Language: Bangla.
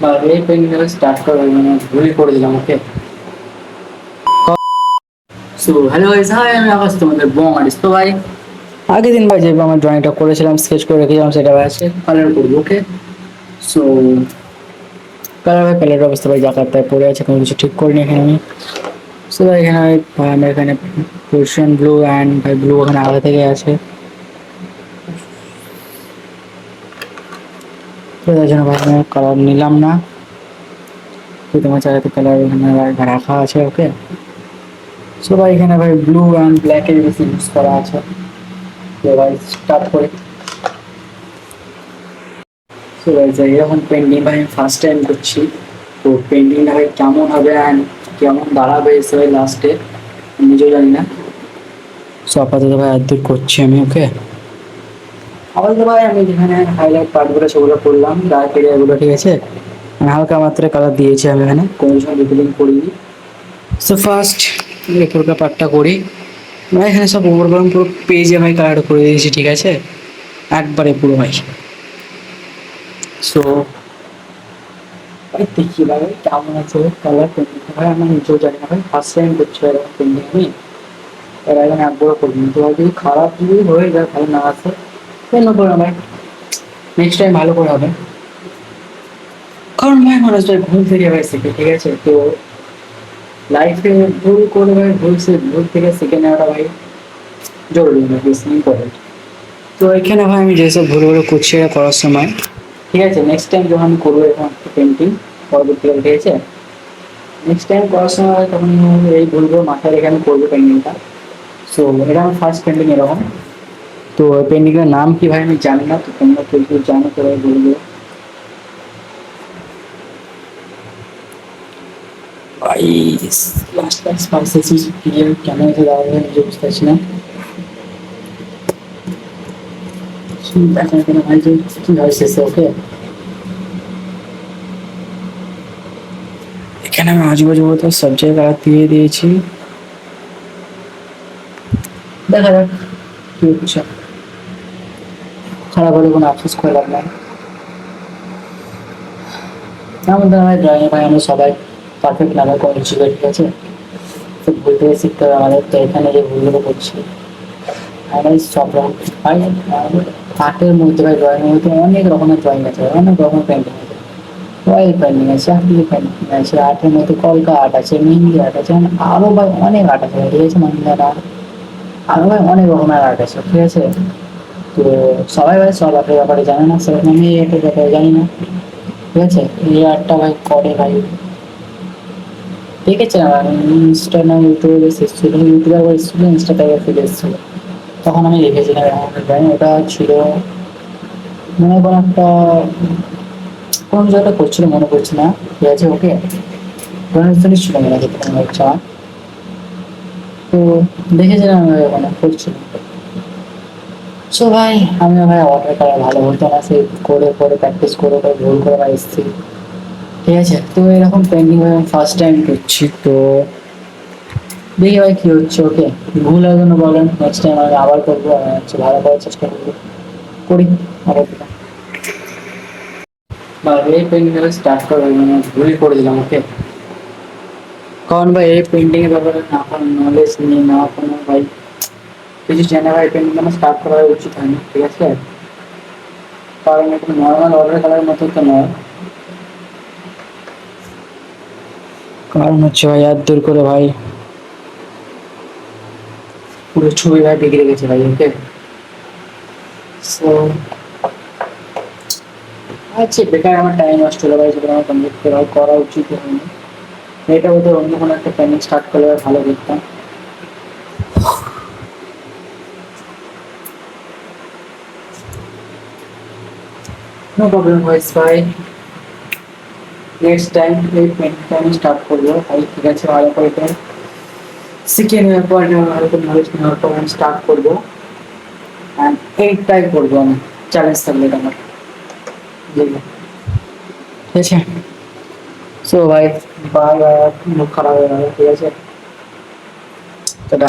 বা এই পেন্টিং স্টার্ট করে মানে ভুল করে দিলাম ওকে। সো হ্যালো গাইস, হাই, আমি আকাশ, তোমাদের বং আর্টিস্ট। তো ভাই আগের দিন ভাই যেভাবে আমার ড্রয়িংটা করেছিলাম, স্কেচ করে রেখেছিলাম, সেটা ভাই আছে কালার করবো ওকে। সো কালার ভাই প্যালেটের অবস্থা ভাই জাকার্তায় পড়ে আছে, কোনো কিছু ঠিক করিনি এখানে আমি। সো ভাই এখানে ভাই আমার এখানে পজিশন ব্লু অ্যান্ড ভাই ব্লু ওখানে আগে থেকে আছে, তো তাই জন্য ভাই আমি কালার নিলাম না। তো তোমার চাইতে কালার এখানে ভাই রাখা আছে ওকে। সো ভাই এখানে ভাই ব্লু অ্যান্ড ব্ল্যাক এর বেশি ইউজ করা আছে। তো ভাই স্টার্ট করি। সো ভাই এরকম পেন্টিং ভাই আমি ফার্স্ট টাইম করছি। তো পেন্টিংটা ভাই কেমন হবে অ্যান্ড কেমন দাঁড়াবে এসে ভাই লাস্টে নিজেও জানি না। সো আপাতত ভাই আর দূর করছি আমি ওকে। আপাতত ভাই আমি যেখানে হাইলাইট পার্টগুলো সেগুলো করলাম, ডার্ক এরিয়াগুলো, ঠিক আছে। মানে হালকা মাত্রায় কালার দিয়েছি আমি এখানে, কোনো সময় ডিটেলিং করিনি। সো ফার্স্ট উপরকার পার্টটা করি। ভাই এখানে সব ওভার পুরো পেজে ভাই কালার করে দিয়েছি, ঠিক আছে, একবারে পুরো ভাই। সো ভাই দেখি ভাই কেমন আছে কালার পেন্টিং, ভাই আমি নিজেও জানি না ভাই, ফার্স্ট টাইম করছি এরকম পেন্টিং আমি। এর আগে আমি একবারও করিনি। তো ভাই যদি খারাপ যদি হয়ে যায়, ভালো না আসে কেন করে ভাই, নেক্সট টাইম ভালো করে হবে। কারণ ভাই মানুষ ভাই ভুল থেকে ভাই শিখে, ঠিক আছে। তো লাইফে ভুল করে ভাই ভুল থেকে শিখে নেওয়াটা ভাই জরুরি, বেশি ইম্পর্টেন্ট। তো এখানে ভাই আমি যেসব ভুলগুলো করছি এটা করার সময়, ঠিক আছে, নেক্সট টাইম যখন আমি করবো এরকম একটা পেন্টিং পরবর্তীকালে, ঠিক আছে, নেক্সট টাইম করার সময় তখন এই ভুলগুলো মাথায় রেখে আমি করবো পেন্টিংটা। সো এটা আমার ফার্স্ট পেন্টিং এরকম। তো পেন্টিংয়ের নাম কি ভাই আমি জানি না, তো তোমরা কেউ কেউ জানো তো ভাই বলবো। ভাই লাস্ট ক্লাস পাইতেছি ক্লিয়ার কেমন হয়েছে দাঁড়াবে নিজে বুঝতে পারছি না। দেখা কেন ভাই যে কি হয়েছে ওকে। এখানে আমি আজুবাজু মতো সব জায়গায় দিয়ে দিয়েছি, দেখা যাক কি হচ্ছে। খারাপ হলে কোনো আফসোস করে লাভ নাই। আমাদের ভাই ড্রয়িং ভাই আমরা সবাই পারফেক্ট না, ভাই কোনো কিছু, ঠিক আছে। তো ভুল থেকে শিখতে হবে আমাদের, তো এখানে যে ভুলগুলো করছি আমার সব রকম ভাই। আর্টের মধ্যে ভাই ড্রয়িং এর মধ্যে অনেক রকমের ড্রয়িং আছে, অনেক রকমের পেন্টিং আছে, অয়েল পেন্টিং আছে, অ্যাক্রিলিক পেন্টিং আছে, আর্টের মধ্যে কলকা আর্ট আছে, মেহেন্দি আর্ট আছে, মানে আরো ভাই অনেক আর্ট আছে, ঠিক আছে, মান্দালা আরো ভাই অনেক রকমের আর্ট আছে, ঠিক আছে। তো সবাই ভাই সব আর্টের ব্যাপারে জানে না, সেরকম আমি এই আর্টের ব্যাপারে জানি না, ঠিক আছে। এই আর্টটা ভাই করে ভাই, ঠিক আছে, আমার ইনস্টা না ইউটিউবে বেশ এসেছিল, ইউটিউবে একবার এসেছিল, ইনস্টাতে একবার ফিরে এসেছিল, তখন আমি দেখেছিলাম এরকম একটা ড্রয়িং। ওটা ছিল মনে কোনো একটা কোন জায়গাটা করছিল মনে পড়ছে না, ঠিক আছে ওকে। গণেশ জিনিস ছিল মনে হচ্ছে কোনো একটা। তো দেখেছিলাম আমি ওখানে করছিল। সো ভাই আমিও ভাই অর্ডার করা ভালো হতো না, সে করে করে প্র্যাকটিস করে করে ভুল করে ভাই এসেছি, ঠিক আছে। তো এরকম পেন্টিং আমি ফার্স্ট টাইম করছি, তো দেখি ভাই কি হচ্ছে ওকে। ভুল হয় জন্য বলেন, নেক্সট টাইম আমি আবার করবো, আর হচ্ছে ভালো করার চেষ্টা করবো, করি আবার। বা এই পেন্টিং স্টার্ট করবো মানে ভুল করে দিলাম ওকে। কারণ ভাই এই পেন্টিং এর ব্যাপারে না কোনো নলেজ নেই, না কোনো ভাই কিছু জানে, ভাই পেন্টিং আমার স্টার্ট করা উচিত হয়নি, ঠিক আছে। কারণ এটা নর্মাল অর্ডার করার মতো তো নয়। কারণ হচ্ছে ভাই আর দূর করে ভাই পুরো ছবি ভাই বিগড়ে গেছে ভাই ওকে। সো আচ্ছা বেকার আমার টাইম নষ্ট হলো ভাই, যেটা আমার কমপ্লিট করা উচিত হয়নি। এটা বোধহয় অন্য কোনো একটা পেন্টিং স্টার্ট করলে ভালো দেখতাম। নো প্রবলেম ভাইস ভাই, নেক্সট টাইম এই পেন্টিংটা আমি স্টার্ট করবো ভাই, ঠিক আছে। ভালো করে শিখে নেওয়ার পর ভালো করে নলেজ নেওয়ার পর আমি স্টার্ট করবো, অ্যান্ড এইটাই করবো আমি, চ্যালেঞ্জ থাকবে এটা আমার, ঠিক আছে। সো ভাই বাই বাই, মুখ খারাপ হয়ে গেল, ঠিক আছে, টাটা।